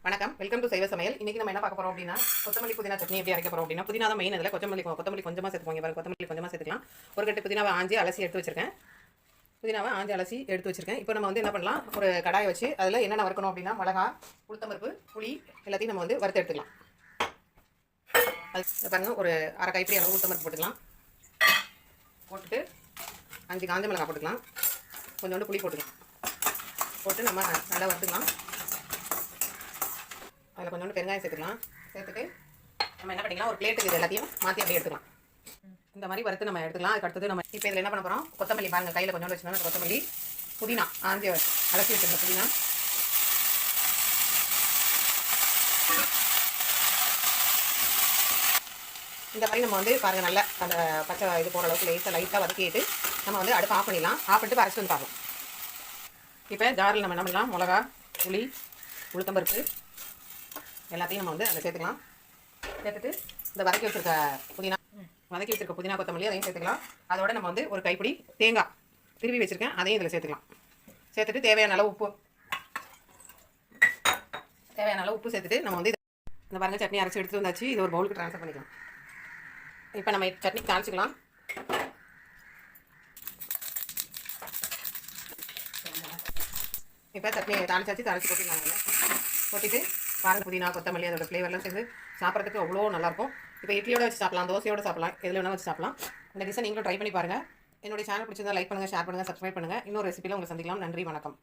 வணக்கம், welcome to சைவ சமையல். இன்னைக்கு நம்ம என்ன பார்க்க போறோம் அப்படின்னா, கொத்தமல்லி புதினா சட்னி எப்படி அரைக்க போறோம் அப்படின்னா, புதினா தான் மெயின். இதில் கொத்தமல்லி கொஞ்சமா சேர்த்துக்கோங்க. பாருங்க, கொத்தமல்லி கொஞ்சமா சேர்த்துக்கலாம். ஒரு கட்டு புதினாவை ஆஞ்சி அலசி எடுத்து வச்சிருக்கேன். இப்போ நம்ம வந்து என்ன பண்ணலாம், ஒரு கடாயை வச்சு அதில் என்னென்ன வறுக்கணும் அப்படின்னா, மிளகா, உளுத்தம்பருப்பு, புளி எல்லாத்தையும் நம்ம வந்து வறுத்து எடுத்துக்கலாம். அது பாருங்க, ஒரு அரை கைப்பிடி அளவு உளுத்தம்பருப்பு போட்டுக்கலாம். போட்டுட்டு 5 காஞ்ச மிளகாய் போட்டுக்கலாம். கொஞ்சோண்டு புளி போட்டுக்கலாம். போட்டு நம்ம நல்லா வறுத்துக்கலாம். அதில் கொஞ்சோண்டு பெருங்காயம் சேர்த்துக்கலாம். சேர்த்துட்டு நம்ம என்ன பண்ணிக்கலாம், ஒரு பிளேட்டுக்கு இது எல்லாத்தையும் மாற்றி அப்படியே எடுத்துக்கலாம். இந்த மாதிரி வறுத்து நம்ம எடுத்துக்கலாம். அதுக்கு அடுத்தது நம்ம இப்போ இதில் என்ன பண்ண போகிறோம், கொத்தமல்லி பாருங்கள், கையில் கொஞ்சோண்டு வச்சுக்கணும். கொத்தமல்லி, புதினா ஆஞ்சி அலசி வச்சுருக்க புதினா, இந்த மாதிரி நம்ம வந்து பாருங்கள், நல்லா அந்த பச்சை இது போகிற அளவுக்கு லைட்டாக வதக்கிட்டு நம்ம வந்து அடுப்பு ஆஃப் பண்ணிடலாம். ஆஃப் பண்ணிட்டு அரைச்சி வந்து பார்க்கலாம். இப்போ ஜாரில் நம்ம என்ன பண்ணலாம், மிளகா, புளி, உளுத்தம்பருப்பு எல்லாத்தையும் நம்ம வந்து அதை சேர்த்துக்கலாம். சேர்த்துட்டு இந்த வதக்கி வச்சிருக்க புதினா கொத்தமல்லி அதையும் சேர்த்துக்கலாம். அதோட நம்ம வந்து ஒரு கைப்பிடி தேங்காய் திருவி வச்சுருக்கேன், அதையும் இதில் சேர்த்துக்கலாம். சேர்த்துட்டு தேவையான அளவு உப்பு சேர்த்துட்டு நம்ம வந்து இந்த பாருங்கள், சட்னி அரைச்சி எடுத்துகிட்டு வந்தாச்சு. இது ஒரு பவுலுக்கு ட்ரான்ஸ்ஃபர் பண்ணிக்கலாம். இப்போ நம்ம சட்னி தாளிச்சிக்கலாம். இப்போ சட்னி தாளிச்சி போட்டுக்கலாம். போட்டுட்டு பாருங்கள், புதினா கொத்தமல்லி அதோட ஃப்ளேவர்லாம் சேர்ந்து சாப்பிட்றதுக்கு அவ்வளோ நல்லாயிருக்கும். இப்போ இட்லியோட வச்சு சாப்பிடலாம், தோசையோடு சாப்பிடலாம், எதில் வேணால் வச்சு சாப்பிடலாம். இந்த டிஷ்ஷை நீங்களும் ட்ரை பண்ணி பாருங்கள். என்னுடைய சேனல் பிடிச்சிருந்தா லைக் பண்ணுங்கள், ஷேர் பண்ணுங்கள், சப்ஸ்கிரைப் பண்ணுங்கள். இன்னொரு ரெசிபியில் உங்களை சந்திக்கலாம். நன்றி, வணக்கம்.